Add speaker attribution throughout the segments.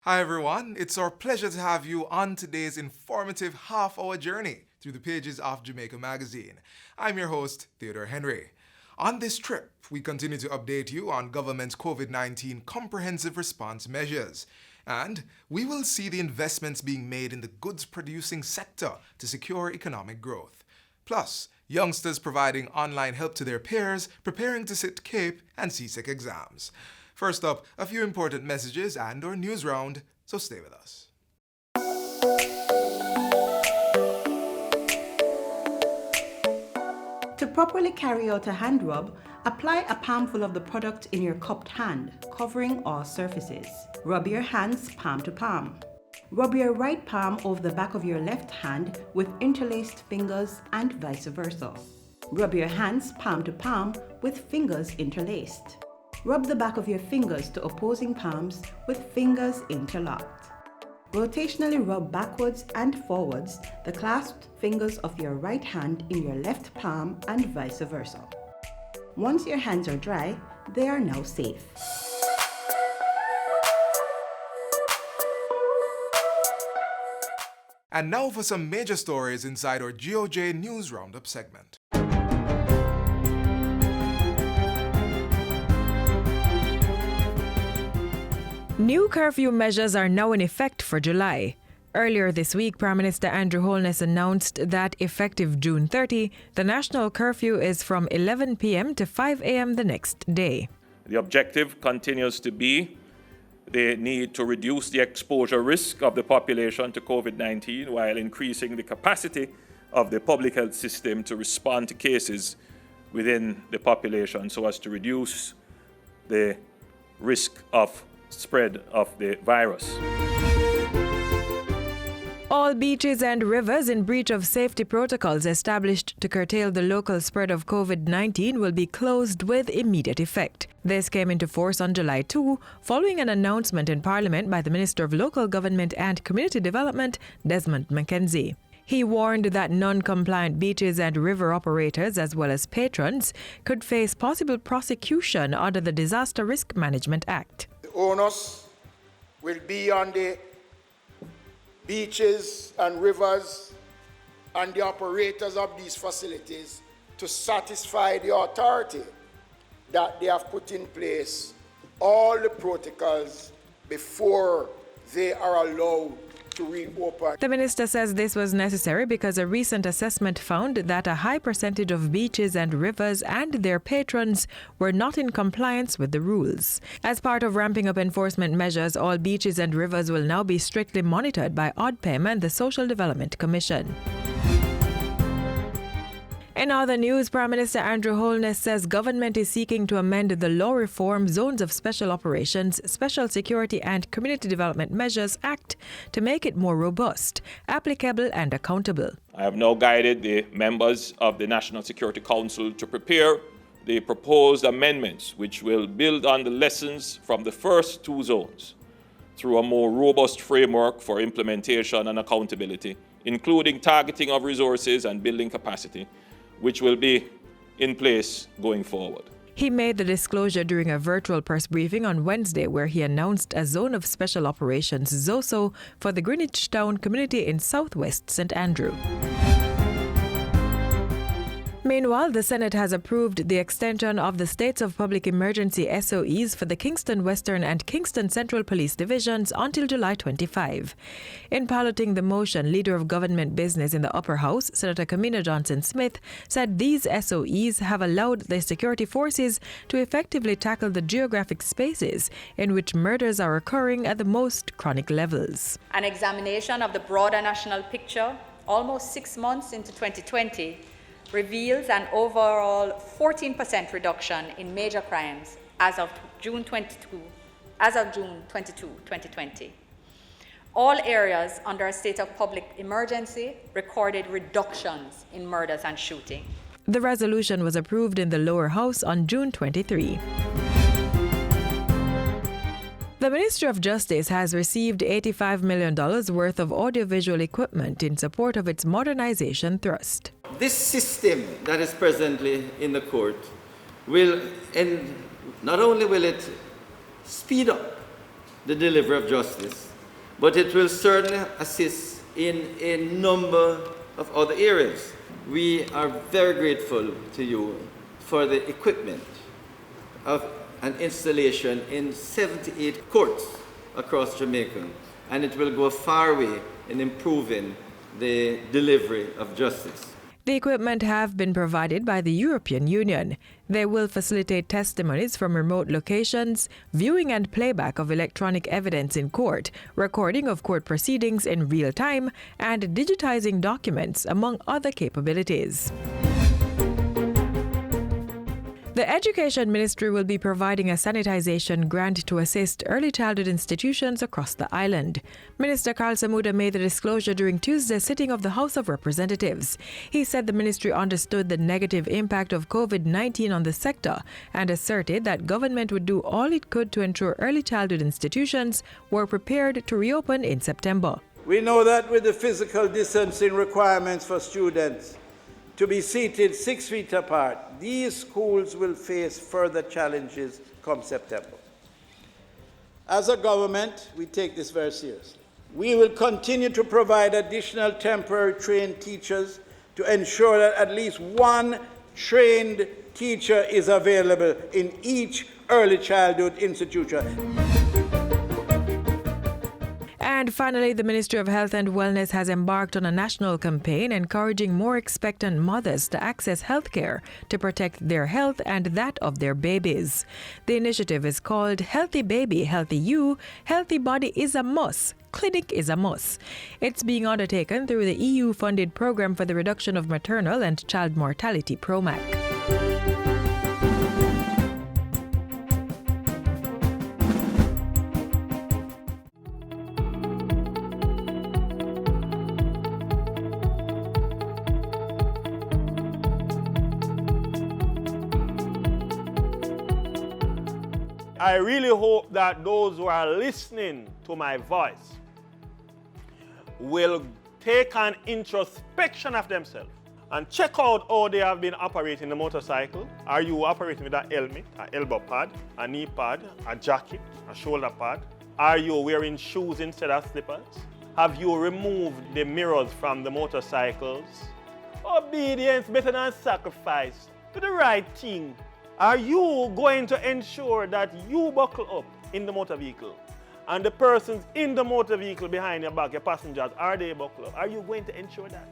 Speaker 1: Hi everyone, it's our pleasure to have you on today's informative half-hour journey through the pages of Jamaica Magazine. I'm your host, Theodore Henry. On this trip, we continue to update you on government's COVID-19 comprehensive response measures. And we will see the investments being made in the goods-producing sector to secure economic growth. Plus, youngsters providing online help to their peers preparing to sit CAPE and CSEC exams. First up, a few important messages and/or news round, so stay with us.
Speaker 2: To properly carry out a hand rub, apply a palmful of the product in your cupped hand, covering all surfaces. Rub your hands palm to palm. Rub your right palm over the back of your left hand with interlaced fingers and vice versa. Rub your hands palm to palm with fingers interlaced. Rub the back of your fingers to opposing palms with fingers interlocked. Rotationally rub backwards and forwards the clasped fingers of your right hand in your left palm and vice versa. Once your hands are dry, they are now safe.
Speaker 1: And now for some major stories inside our GOJ News Roundup segment.
Speaker 3: New curfew measures are now in effect for July. Earlier this week, Prime Minister Andrew Holness announced that effective June 30, the national curfew is from 11 p.m. to 5 a.m. the next day.
Speaker 4: The objective continues to be the need to reduce the exposure risk of the population to COVID-19 while increasing the capacity of the public health system to respond to cases within the population so as to reduce the risk of spread of the virus.
Speaker 3: All beaches and rivers in breach of safety protocols established to curtail the local spread of COVID-19 will be closed with immediate effect. This came into force on July 2, following an announcement in Parliament by the Minister of Local Government and Community Development, Desmond McKenzie. He warned that non-compliant beaches and river operators, as well as patrons, could face possible prosecution under the Disaster Risk Management Act.
Speaker 5: The onus will be on the beaches and rivers and the operators of these facilities to satisfy the authority that they have put in place all the protocols before they are allowed to reopen.
Speaker 3: The minister says this was necessary because a recent assessment found that a high percentage of beaches and rivers and their patrons were not in compliance with the rules. As part of ramping up enforcement measures, all beaches and rivers will now be strictly monitored by OPM and the Social Development Commission. In other news, Prime Minister Andrew Holness says government is seeking to amend the Law Reform Zones of Special Operations, Special Security and Community Development Measures Act to make it more robust, applicable and accountable.
Speaker 4: I have now guided the members of the National Security Council to prepare the proposed amendments which will build on the lessons from the first two zones through a more robust framework for implementation and accountability, including targeting of resources and building capacity, which will be in place going forward.
Speaker 3: He made the disclosure during a virtual press briefing on Wednesday where he announced a Zone of Special Operations ZOSO for the Greenwich Town community in southwest St. Andrew. Meanwhile, the Senate has approved the extension of the states of public emergency SOEs for the Kingston Western and Kingston Central Police Divisions until July 25. In piloting the motion, Leader of Government Business in the Upper House, Senator Kamina Johnson-Smith, said these SOEs have allowed the security forces to effectively tackle the geographic spaces in which murders are occurring at the most chronic levels.
Speaker 6: An examination of the broader national picture, almost 6 months into 2020, reveals an overall 14% reduction in major crimes as of June 22, 2020. All areas under a state of public emergency recorded reductions in murders and shooting.
Speaker 3: The resolution was approved in the lower house on June 23. The Ministry of Justice has received $85 million worth of audiovisual equipment in support of its modernization thrust.
Speaker 7: This system that is presently in the court will, and not only will it speed up the delivery of justice, but it will certainly assist in a number of other areas. We are very grateful to you for the equipment of an installation in 78 courts across Jamaica, and it will go a far way in improving the delivery of justice.
Speaker 3: The equipment have been provided by the European Union. They will facilitate testimonies from remote locations, viewing and playback of electronic evidence in court, recording of court proceedings in real time, and digitizing documents, among other capabilities. The Education Ministry will be providing a sanitization grant to assist early childhood institutions across the island. Minister Karl Samuda made the disclosure during Tuesday's sitting of the House of Representatives. He said the ministry understood the negative impact of COVID-19 on the sector and asserted that government would do all it could to ensure early childhood institutions were prepared to reopen in September.
Speaker 8: We know that with the physical distancing requirements for students to be seated 6 feet apart, these schools will face further challenges come September. As a government, we take this very seriously. We will continue to provide additional temporary trained teachers to ensure that at least one trained teacher is available in each early childhood institution.
Speaker 3: And finally, the Ministry of Health and Wellness has embarked on a national campaign encouraging more expectant mothers to access health care to protect their health and that of their babies. The initiative is called Healthy Baby, Healthy You, Healthy Body is a Must. Clinic is a must. It's being undertaken through the EU-funded Program for the Reduction of Maternal and Child Mortality, PROMAC.
Speaker 9: I really hope that those who are listening to my voice will take an introspection of themselves and check out how they have been operating the motorcycle. Are you operating with a helmet, an elbow pad, a knee pad, a jacket, a shoulder pad? Are you wearing shoes instead of slippers? Have you removed the mirrors from the motorcycles? Obedience better than sacrifice. Do the right thing. Are you going to ensure that you buckle up in the motor vehicle and the persons in the motor vehicle behind your back, your passengers, are they buckled up? Are you going to ensure that?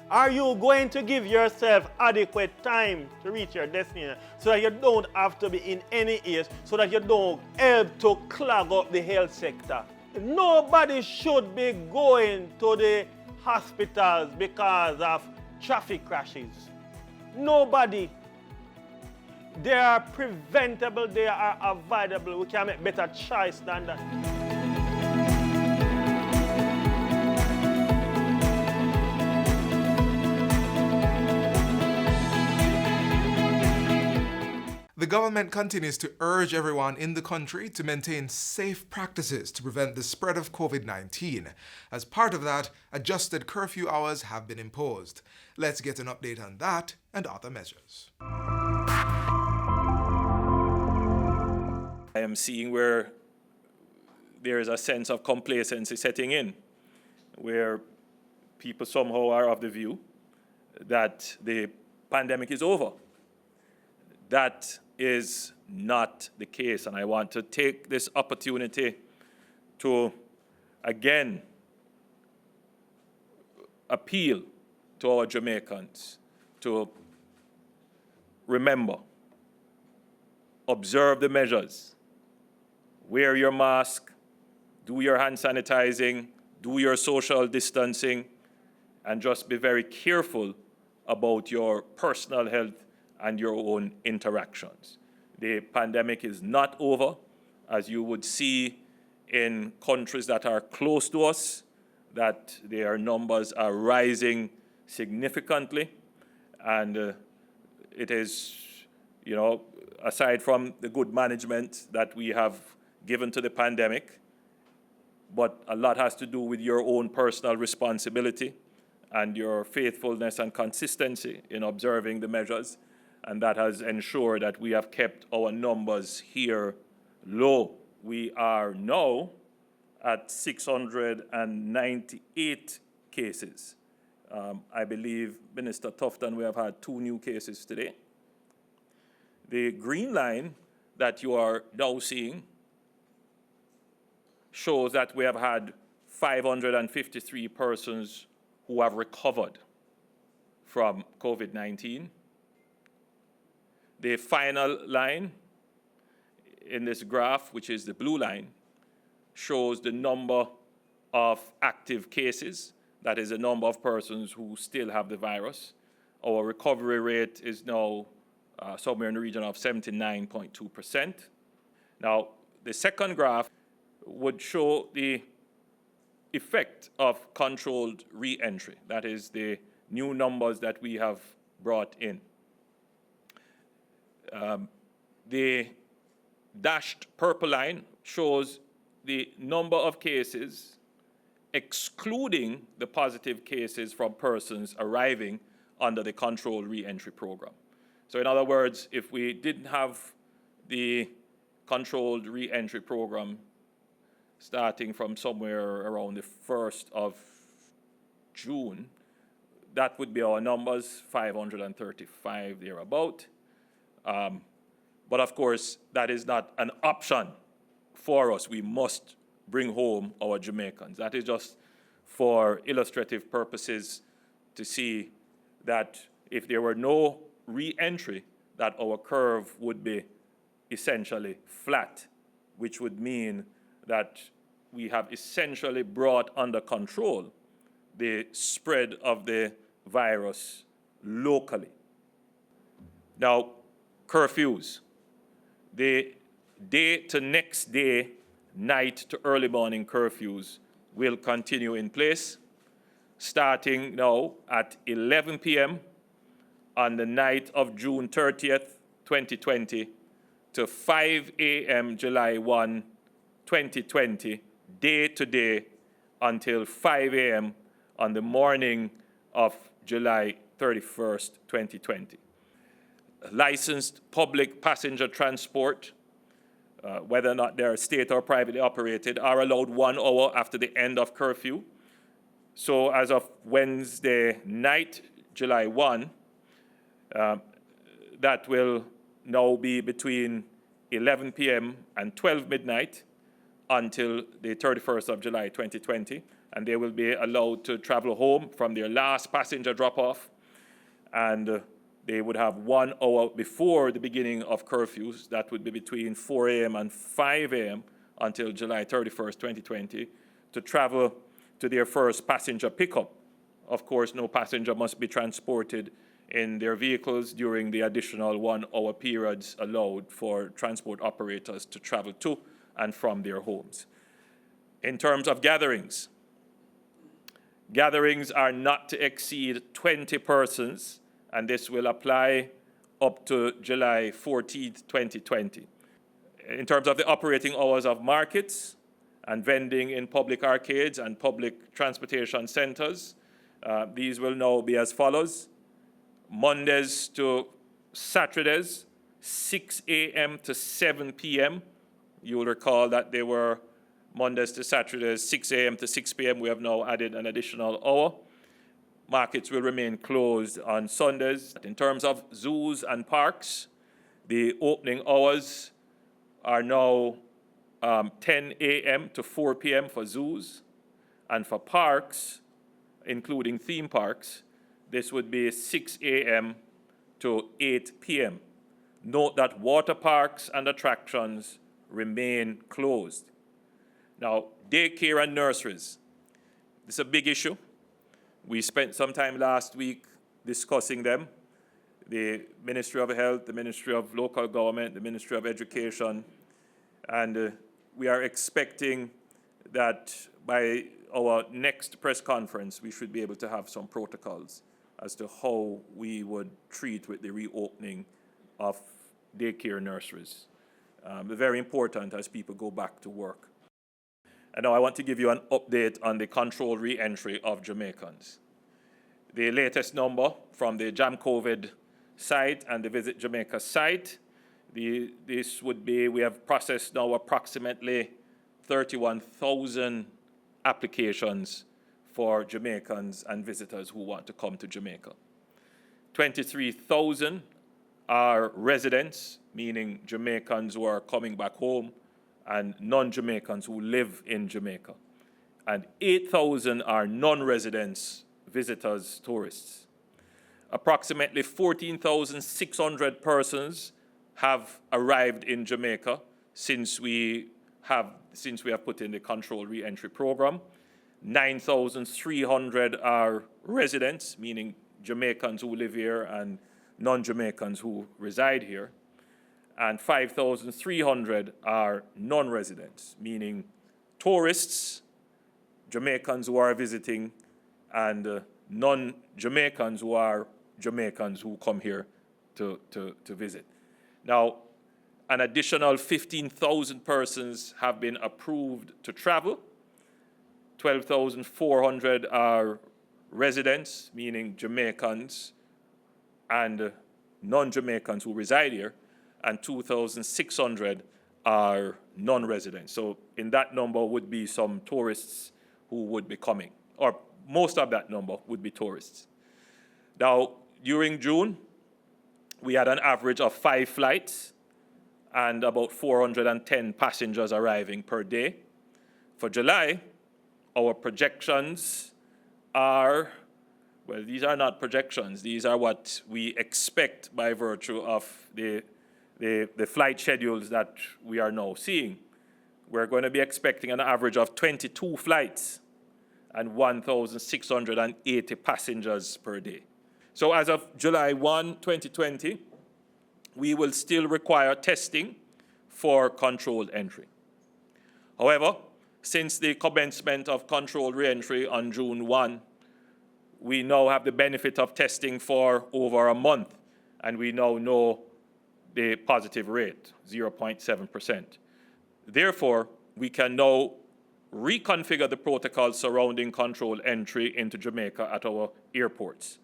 Speaker 9: Are you going to give yourself adequate time to reach your destination so that you don't have to be in any haste, so that you don't help to clog up the health sector? Nobody should be going to the hospitals because of traffic crashes. Nobody. They are preventable, they are avoidable. We can make better choice than that.
Speaker 1: The government continues to urge everyone in the country to maintain safe practices to prevent the spread of COVID-19. As part of that, adjusted curfew hours have been imposed. Let's get an update on that and other measures.
Speaker 4: I am seeing where there is a sense of complacency setting in, where people somehow are of the view that the pandemic is over. That is not the case, and I want to take this opportunity to again appeal to our Jamaicans to remember, observe the measures, wear your mask, do your hand sanitizing, do your social distancing, and just be very careful about your personal health and your own interactions. The pandemic is not over, as you would see in countries that are close to us, that their numbers are rising significantly. And it is, aside from the good management that we have given to the pandemic, but a lot has to do with your own personal responsibility and your faithfulness and consistency in observing the measures. And that has ensured that we have kept our numbers here low. We are now at 698 cases. I believe, Minister Tufton, we have had 2 new cases today. The green line that you are now seeing shows that we have had 553 persons who have recovered from COVID-19. The final line in this graph, which is the blue line, shows the number of active cases. That is the number of persons who still have the virus. Our recovery rate is now somewhere in the region of 79.2%. Now, the second graph would show the effect of controlled re-entry. That is the new numbers that we have brought in. The dashed purple line shows the number of cases excluding the positive cases from persons arriving under the controlled re-entry program. So in other words, if we didn't have the controlled re-entry program starting from somewhere around the 1st of June, that would be our numbers, 535 thereabout. But of course, that is not an option for us. We must bring home our Jamaicans. That is just for illustrative purposes to see that if there were no re-entry, that our curve would be essentially flat, which would mean that we have essentially brought under control the spread of the virus locally. Now, curfews. The day to next day, night to early morning curfews will continue in place, starting now at 11 p.m. on the night of June 30th, 2020, to 5 a.m. July 1, 2020, day to day, until 5 a.m. on the morning of July 31st, 2020. Licensed public passenger transport, whether or not they're state or privately operated, are allowed 1 hour after the end of curfew. So as of Wednesday night, July 1, that will now be between 11 p.m. and 12 midnight until the 31st of July 2020. And they will be allowed to travel home from their last passenger drop-off. And they would have 1 hour before the beginning of curfews. That would be between 4 a.m. and 5 a.m. until July 31st, 2020, to travel to their first passenger pickup. Of course, no passenger must be transported in their vehicles during the additional 1 hour periods allowed for transport operators to travel to and from their homes. In terms of gatherings, gatherings are not to exceed 20 persons, and this will apply up to July 14th, 2020. In terms of the operating hours of markets and vending in public arcades and public transportation centers, these will now be as follows. Mondays to Saturdays, 6 a.m. to 7 p.m. You will recall that they were Mondays to Saturdays, 6 a.m. to 6 p.m. We have now added an additional hour. Markets will remain closed on Sundays. In terms of zoos and parks, the opening hours are now 10 a.m. to 4 p.m. for zoos. And for parks, including theme parks, this would be 6 a.m. to 8 p.m. Note that water parks and attractions remain closed. Now, daycare and nurseries. This is a big issue. We spent some time last week discussing them. The Ministry of Health, the Ministry of Local Government, the Ministry of Education, and we are expecting that by our next press conference, we should be able to have some protocols as to how we would treat with the reopening of daycare nurseries. Very important as people go back to work. And now I want to give you an update on the controlled re-entry of Jamaicans. The latest number from the JamCovid site and the Visit Jamaica site, this would be, we have processed now approximately 31,000 applications for Jamaicans and visitors who want to come to Jamaica. 23,000 are residents, meaning Jamaicans who are coming back home, and non-Jamaicans who live in Jamaica. And 8,000 are non-residents, visitors, tourists. Approximately 14,600 persons have arrived in Jamaica since we have put in the controlled re-entry program. 9,300 are residents, meaning Jamaicans who live here and non-Jamaicans who reside here. And 5,300 are non-residents, meaning tourists, Jamaicans who are visiting, and non-Jamaicans who are Jamaicans who come here to visit. Now, an additional 15,000 persons have been approved to travel. 12,400 are residents, meaning Jamaicans and non-Jamaicans who reside here, and 2,600 are non-residents. So in that number would be some tourists who would be coming, or most of that number would be tourists. Now, during June, we had an average of 5 flights and about 410 passengers arriving per day. For July, our projections are, well, these are not projections. These are what we expect by virtue of the flight schedules that we are now seeing. We're going to be expecting an average of 22 flights and 1,680 passengers per day. So as of July 1, 2020, we will still require testing for controlled entry. However, since the commencement of controlled re-entry on June 1, we now have the benefit of testing for over a month, and we now know the positive rate, 0.7%. Therefore, we can now reconfigure the protocols surrounding controlled entry into Jamaica at our airports.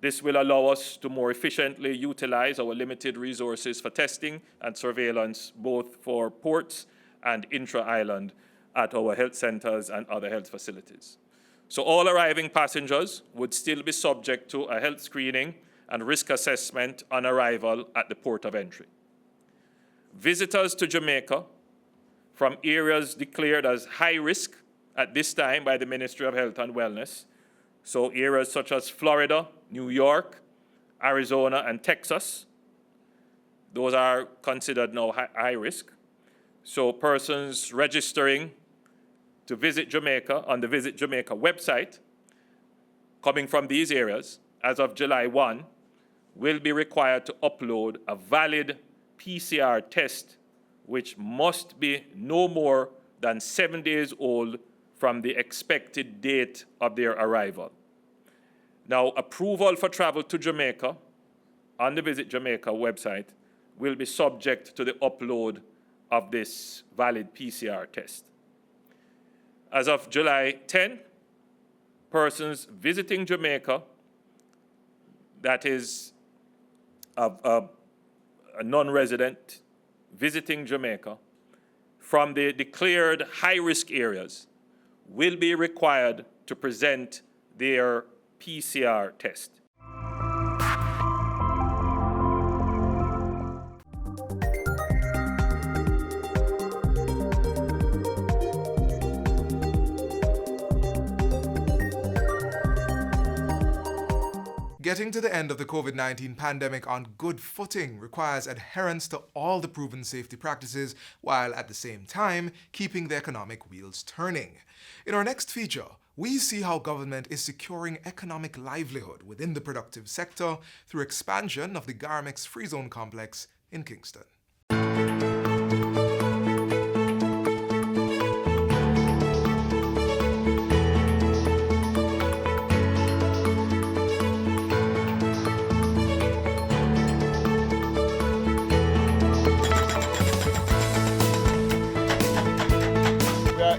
Speaker 4: This will allow us to more efficiently utilize our limited resources for testing and surveillance, both for ports and intra-island at our health centers and other health facilities. So all arriving passengers would still be subject to a health screening and risk assessment on arrival at the port of entry. Visitors to Jamaica from areas declared as high risk at this time by the Ministry of Health and Wellness, so areas such as Florida, New York, Arizona, and Texas, those are considered now high risk. So persons registering to visit Jamaica on the Visit Jamaica website, coming from these areas, as of July 1, will be required to upload a valid PCR test, which must be no more than 7 days old from the expected date of their arrival. Now, approval for travel to Jamaica on the Visit Jamaica website will be subject to the upload of this valid PCR test. As of July 10, persons visiting Jamaica, that is a non-resident visiting Jamaica from the declared high-risk areas, will be required to present their PCR test.
Speaker 1: Getting to the end of the COVID-19 pandemic on good footing requires adherence to all the proven safety practices, while at the same time keeping the economic wheels turning. In our next feature, we see how government is securing economic livelihood within the productive sector through expansion of the Garmex Free Zone complex in Kingston.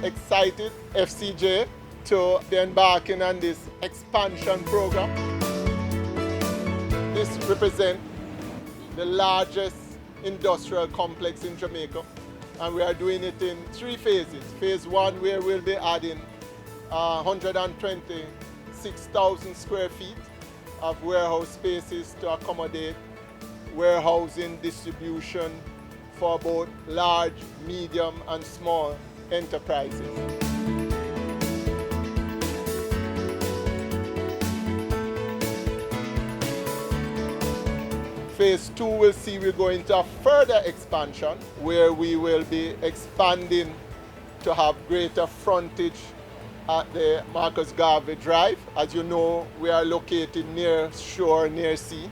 Speaker 10: Excited, FCJ, to be embarking on this expansion program. This represents the largest industrial complex in Jamaica. and we are doing it in 3 phases. Phase 1, where we'll be adding 126,000 square feet of warehouse spaces to accommodate warehousing distribution for both large, medium, and small enterprises. Phase 2 will see we go into a further expansion where we will be expanding to have greater frontage at the Marcus Garvey Drive. As you know, we are located near shore, near sea,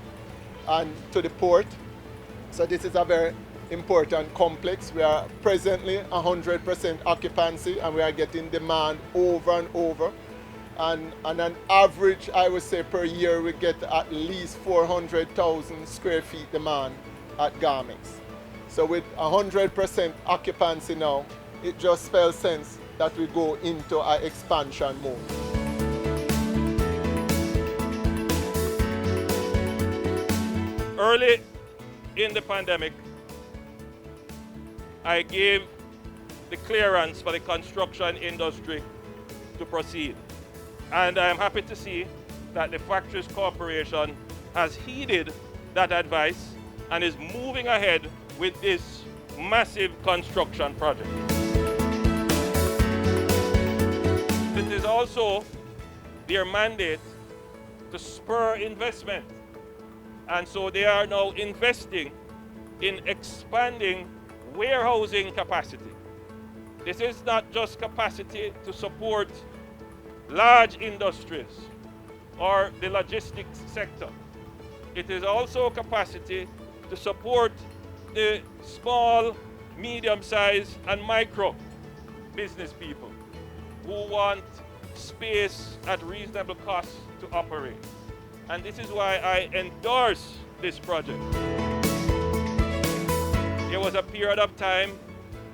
Speaker 10: and to the port. So this is a very important complex. We are presently 100% occupancy, and we are getting demand over and over. And on an average, I would say per year, we get at least 400,000 square feet demand at Garmix. So with 100% occupancy now, it just spells sense that we go into our expansion mode.
Speaker 4: Early in the pandemic, I gave the clearance for the construction industry to proceed. And I am happy to see that the Factories Corporation has heeded that advice and is moving ahead with this massive construction project. It is also their mandate to spur investment. And so they are now investing in expanding warehousing capacity. This is not just capacity to support large industries or the logistics sector. It is also capacity to support the small, medium-sized, and micro business people who want space at reasonable cost to operate. And this is why I endorse this project. There was a period of time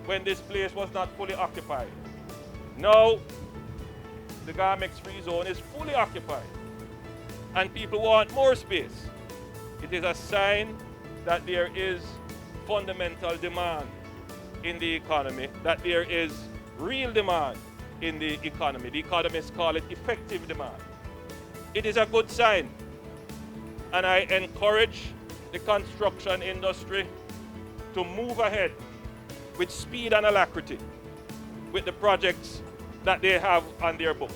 Speaker 4: when this place was not fully occupied. Now, the Garmix Free Zone is fully occupied, and people want more space. It is a sign that there is fundamental demand in the economy, that there is real demand in the economy. The economists call it effective demand. It is a good sign, and I encourage the construction industry to move ahead with speed and alacrity with the projects that they have on their books.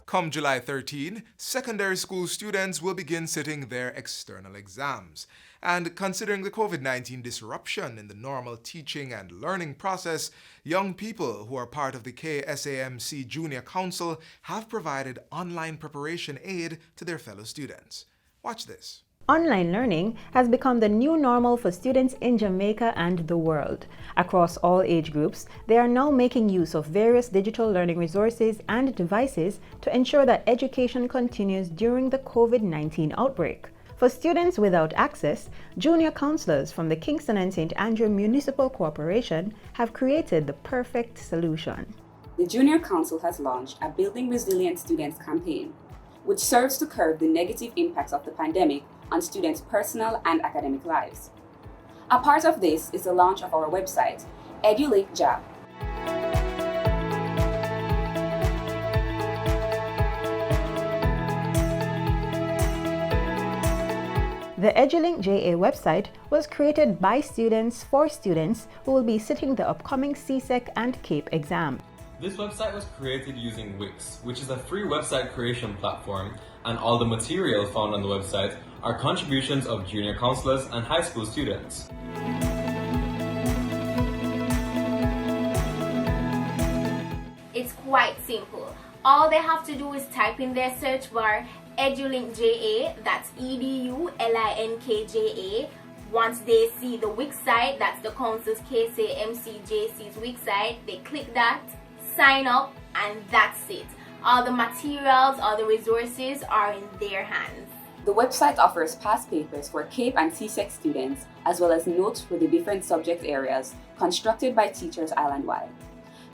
Speaker 1: Come July 13, secondary school students will begin sitting their external exams. And considering the COVID-19 disruption in the normal teaching and learning process, young people who are part of the KSAMC Junior Council have provided online preparation aid to their fellow students. Watch this.
Speaker 2: Online learning has become the new normal for students in Jamaica and the world. Across all age groups, they are now making use of various digital learning resources and devices to ensure that education continues during the COVID-19 outbreak. For students without access, junior counselors from the Kingston and St. Andrew Municipal Corporation have created the perfect solution.
Speaker 11: The Junior Council has launched a Building Resilient Students campaign, which serves to curb the negative impacts of the pandemic on students' personal and academic lives. A part of this is the launch of our website, EduLink Jab.
Speaker 2: The EduLink JA website was created by students for students who will be sitting the upcoming CSEC and CAPE exam.
Speaker 12: This website was created using Wix, which is a free website creation platform, and all the material found on the website are contributions of junior counselors and high school students.
Speaker 13: It's quite simple. All they have to do is type in their search bar EduLink JA, that's EduLinkJA, Once they see the Wix site, that's the council's KCMCJC's Wix site, they click that, sign up, and that's it. All the materials, all the resources are in their hands.
Speaker 11: The website offers past papers for CAPE and CSEC students, as well as notes for the different subject areas constructed by teachers island-wide.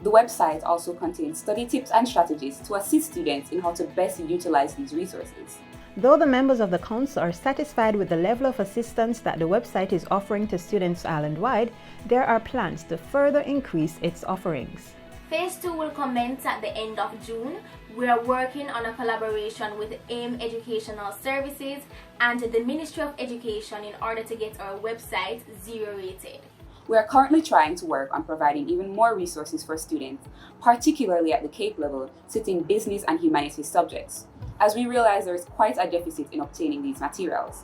Speaker 11: The website also contains study tips and strategies to assist students in how to best utilize these resources.
Speaker 2: Though the members of the council are satisfied with the level of assistance that the website is offering to students island-wide, there are plans to further increase its offerings.
Speaker 13: Phase 2 will commence at the end of June. We are working on a collaboration with AIM Educational Services and the Ministry of Education in order to get our website zero rated.
Speaker 11: We are currently trying to work on providing even more resources for students, particularly at the CAPE level, sitting business and humanities subjects, as we realize there is quite a deficit in obtaining these materials.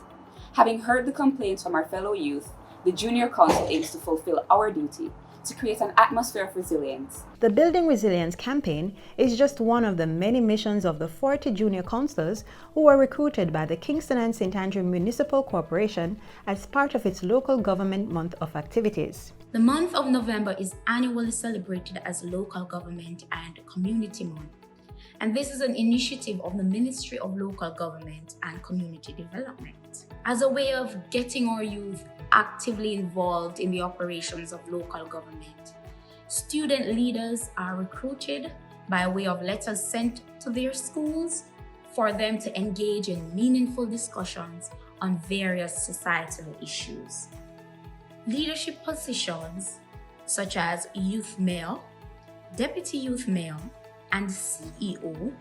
Speaker 11: Having heard the complaints from our fellow youth, the Junior Council aims to fulfill our duty to create an atmosphere of resilience.
Speaker 2: The Building Resilience campaign is just one of the many missions of the 40 junior councillors who were recruited by the Kingston and St. Andrew Municipal Corporation as part of its local government month of activities.
Speaker 14: The month of November is annually celebrated as Local Government and Community Month. And this is an initiative of the Ministry of Local Government and Community Development as a way of getting our youth actively involved in the operations of local government. Student leaders are recruited by way of letters sent to their schools for them to engage in meaningful discussions on various societal issues. Leadership positions such as youth mayor, deputy youth mayor, and CEO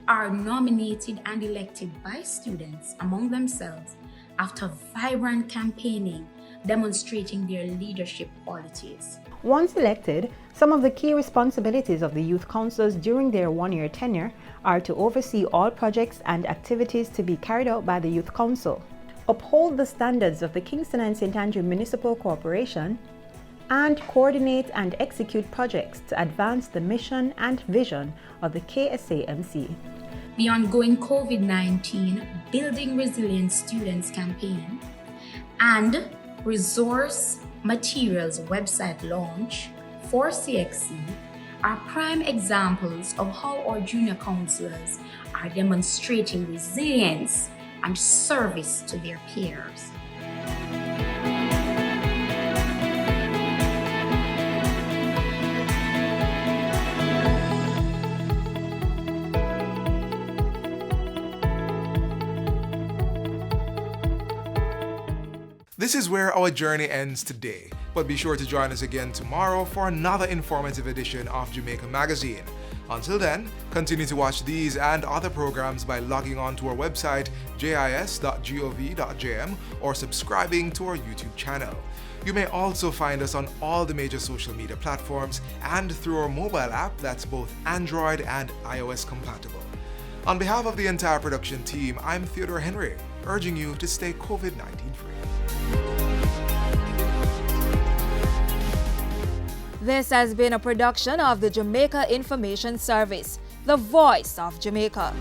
Speaker 14: are nominated and elected by students among themselves after vibrant campaigning demonstrating their leadership qualities.
Speaker 2: Once elected, some of the key responsibilities of the youth councillors during their one-year tenure are to oversee all projects and activities to be carried out by the youth council, uphold the standards of the Kingston and St. Andrew Municipal Corporation, and coordinate and execute projects to advance the mission and vision of the KSAMC.
Speaker 14: The ongoing COVID-19 Building Resilience Students campaign and resource materials website launch for CXC are prime examples of how our junior councillors are demonstrating resilience and service to their peers.
Speaker 1: This is where our journey ends today, but be sure to join us again tomorrow for another informative edition of Jamaica Magazine. Until then, continue to watch these and other programs by logging on to our website jis.gov.jm or subscribing to our YouTube channel. You may also find us on all the major social media platforms and through our mobile app that's both Android and iOS compatible. On behalf of the entire production team, I'm Theodore Henry, urging you to stay COVID-19 free.
Speaker 3: This has been a production of the Jamaica Information Service, the voice of Jamaica.